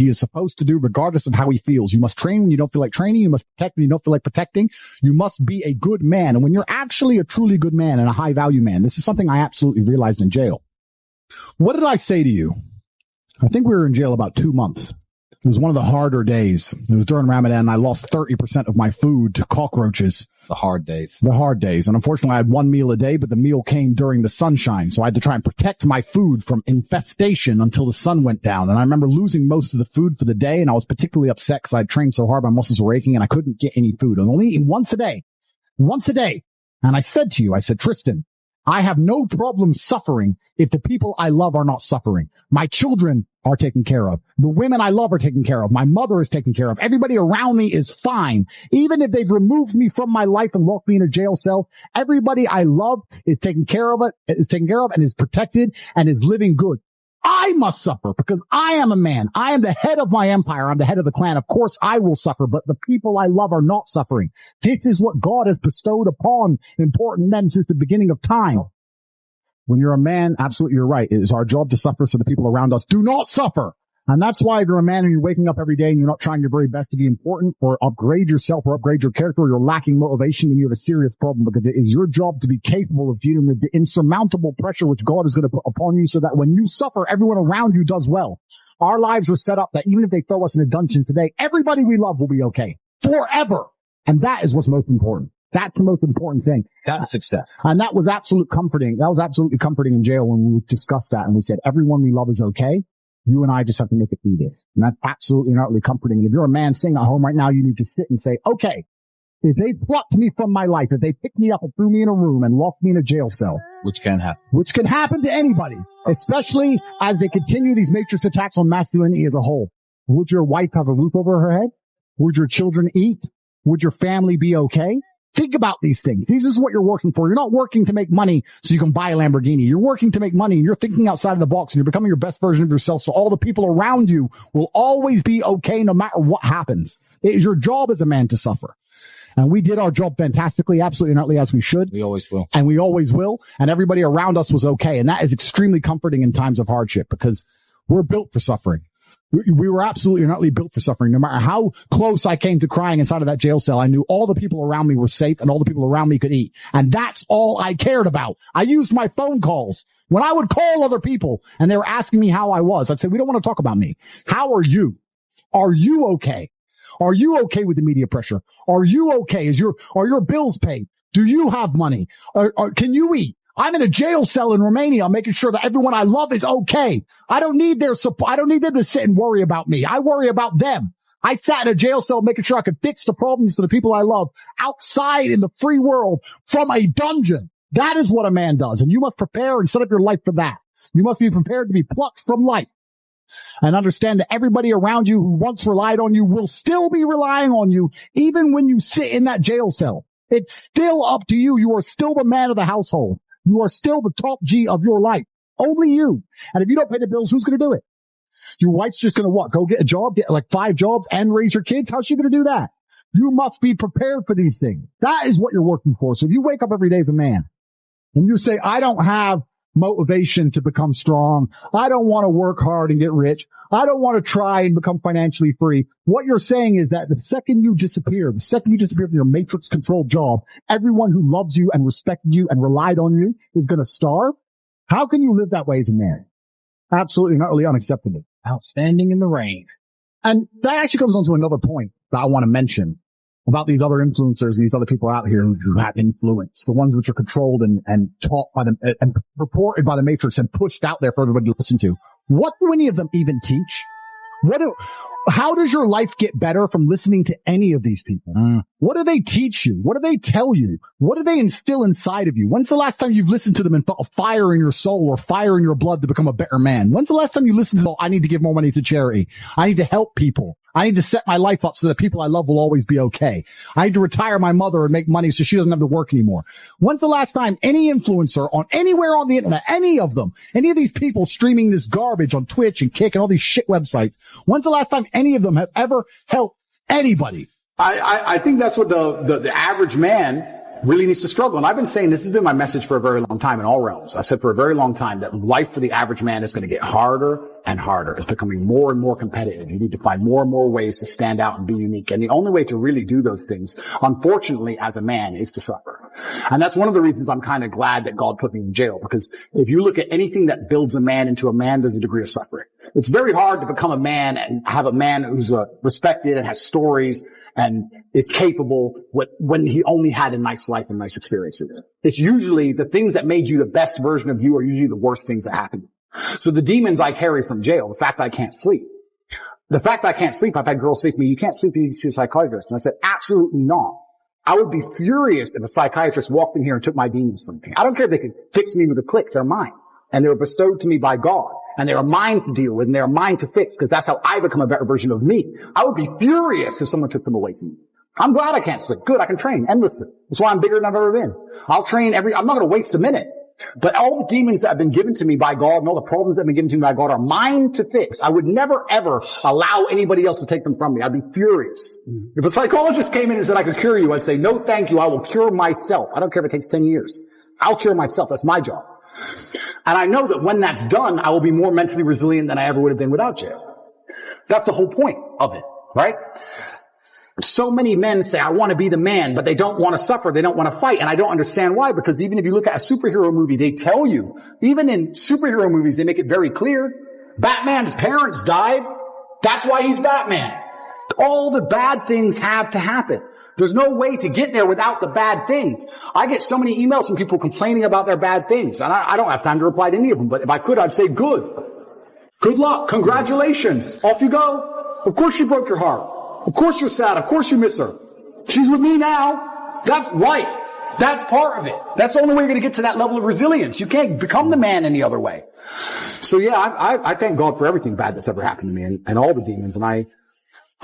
he is supposed to do regardless of how he feels. You must train when you don't feel like training. You must protect when you don't feel like protecting. You must be a good man. And when you're actually a truly good man and a high value man, this is something I absolutely realized in jail. What did I say to you? I think we were in jail about 2 months. It was one of the harder days. It was during Ramadan, and I lost 30% of my food to cockroaches. The hard days. The hard days. And unfortunately, I had one meal a day, but the meal came during the sunshine. So I had to try and protect my food from infestation until the sun went down. And I remember losing most of the food for the day, and I was particularly upset because I had trained so hard, my muscles were aching, and I couldn't get any food. I was only eating once a day. Once a day. And I said to you, I said, Tristan, I have no problem suffering if the people I love are not suffering. My children are taken care of. The women I love are taken care of. My mother is taken care of. Everybody around me is fine. Even if they've removed me from my life and locked me in a jail cell, everybody I love is taken care of and is protected and is living good. I must suffer because I am a man. I am the head of my empire. I'm the head of the clan. Of course I will suffer, but the people I love are not suffering. This is what God has bestowed upon important men since the beginning of time. When you're a man, absolutely you're right. It is our job to suffer so the people around us do not suffer. And that's why if you're a man and you're waking up every day and you're not trying your very best to be important or upgrade yourself or upgrade your character, or you're lacking motivation, then you have a serious problem, because it is your job to be capable of dealing with the insurmountable pressure which God is going to put upon you so that when you suffer, everyone around you does well. Our lives are set up that even if they throw us in a dungeon today, everybody we love will be okay forever. And that is what's most important. That's the most important thing. That's success. And that was absolutely comforting. That was absolutely comforting in jail when we discussed that and we said, everyone we love is okay. You and I just have to make it through this. And that's absolutely not really comforting. And if you're a man sitting at home right now, you need to sit and say, okay, if they plucked me from my life, if they picked me up and threw me in a room and locked me in a jail cell. Which can happen. Which can happen to anybody, especially as they continue these matrix attacks on masculinity as a whole. Would your wife have a roof over her head? Would your children eat? Would your family be okay? Think about these things. This is what you're working for. You're not working to make money so you can buy a Lamborghini. You're working to make money and you're thinking outside of the box and you're becoming your best version of yourself so all the people around you will always be okay no matter what happens. It is your job as a man to suffer. And we did our job fantastically, absolutely not as we should. We always will. And we always will. And everybody around us was okay. And that is extremely comforting in times of hardship because we're built for suffering. We were absolutely not built for suffering. No matter how close I came to crying inside of that jail cell, I knew all the people around me were safe and all the people around me could eat. And that's all I cared about. I used my phone calls. When I would call other people and they were asking me how I was, I'd say, we don't want to talk about me. How are you? Are you okay? Are you okay with the media pressure? Are you okay? Are your bills paid? Do you have money? Can you eat? I'm in a jail cell in Romania making sure that everyone I love is okay. I don't need their support. I don't need them to sit and worry about me. I worry about them. I sat in a jail cell making sure I could fix the problems for the people I love outside in the free world from a dungeon. That is what a man does. And you must prepare and set up your life for that. You must be prepared to be plucked from life and understand that everybody around you who once relied on you will still be relying on you even when you sit in that jail cell. It's still up to you. You are still the man of the household. You are still the top G of your life. Only you. And if you don't pay the bills, who's going to do it? Your wife's just going to what? Go get a job, get like 5 jobs and raise your kids? How's she going to do that? You must be prepared for these things. That is what you're working for. So if you wake up every day as a man and you say, I don't have motivation to become strong. I don't want to work hard and get rich. I don't want to try and become financially free. What you're saying is that the second you disappear from your matrix controlled job, everyone who loves you and respected you and relied on you is going to starve. How can you live that way as a man? Absolutely not really unacceptable. Outstanding in the rain. And that actually comes on to another point that I want to mention about these other influencers and these other people out here who have influence, the ones which are controlled and taught by them and reported by the Matrix and pushed out there for everybody to listen to. What do any of them even teach? How does your life get better from listening to any of these people? What do they teach you? What do they tell you? What do they instill inside of you? When's the last time you've listened to them and felt a fire in your soul or fire in your blood to become a better man? When's the last time you listened to, I need to give more money to charity. I need to help people. I need to set my life up so that people I love will always be okay. I need to retire my mother and make money so she doesn't have to work anymore. When's the last time any influencer on anywhere on the internet, any of these people streaming this garbage on Twitch and Kick and all these shit websites, when's the last time any of them have ever helped anybody? I think that's what the average man really needs to struggle. And I've been saying, this has been my message for a very long time in all realms. I've said for a very long time that life for the average man is going to get harder and harder. It's becoming more and more competitive. You need to find more and more ways to stand out and be unique. And the only way to really do those things, unfortunately, as a man, is to suffer. And that's one of the reasons I'm kind of glad that God put me in jail, because if you look at anything that builds a man into a man, there's a degree of suffering. It's very hard to become a man and have a man who's respected and has stories and is capable when he only had a nice life and nice experiences. It's usually the things that made you the best version of you are usually the worst things that happen. So the demons I carry from jail, the fact that I can't sleep, I've had girls say to me, you can't sleep, you need to see a psychiatrist. And I said, absolutely not. I would be furious if a psychiatrist walked in here and took my demons from me. I don't care if they could fix me with a click. They're mine. And they were bestowed to me by God. And they are mine to deal with, and they are mine to fix, because that's how I become a better version of me. I would be furious if someone took them away from me. I'm glad I can't sleep. Good, I can train endlessly. That's why I'm bigger than I've ever been. I'll train I'm not going to waste a minute. But all the demons that have been given to me by God and all the problems that have been given to me by God are mine to fix. I would never, ever allow anybody else to take them from me. I'd be furious. If a psychologist came in and said I could cure you, I'd say, no, thank you. I will cure myself. I don't care if it takes 10 years. I'll cure myself. That's my job. And I know that when that's done, I will be more mentally resilient than I ever would have been without jail. That's the whole point of it, right? So many men say, I want to be the man, but they don't want to suffer. They don't want to fight. And I don't understand why, because even if you look at a superhero movie, they tell you, even in superhero movies, they make it very clear. Batman's parents died. That's why he's Batman. All the bad things have to happen. There's no way to get there without the bad things. I get so many emails from people complaining about their bad things, and I don't have time to reply to any of them, but if I could, I'd say good. Good luck. Congratulations. Off you go. Of course she broke your heart. Of course you're sad. Of course you miss her. She's with me now. That's life. That's part of it. That's the only way you're going to get to that level of resilience. You can't become the man any other way. So yeah, I thank God for everything bad that's ever happened to me and all the demons, and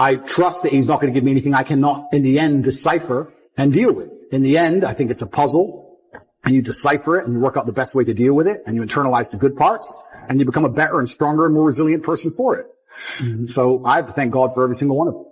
I trust that he's not going to give me anything I cannot, in the end, decipher and deal with. In the end, I think it's a puzzle, and you decipher it, and you work out the best way to deal with it, and you internalize the good parts, and you become a better and stronger and more resilient person for it. Mm-hmm. So I have to thank God for every single one of them.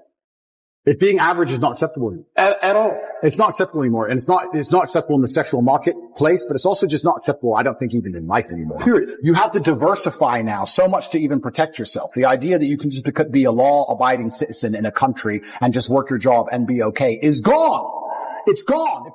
If being average is not acceptable at all, it's not acceptable anymore. And it's not acceptable in the sexual marketplace, but it's also just not acceptable, I don't think, even in life anymore. Period. You have to diversify now so much to even protect yourself. The idea that you can just be a law-abiding citizen in a country and just work your job and be okay is gone. It's gone.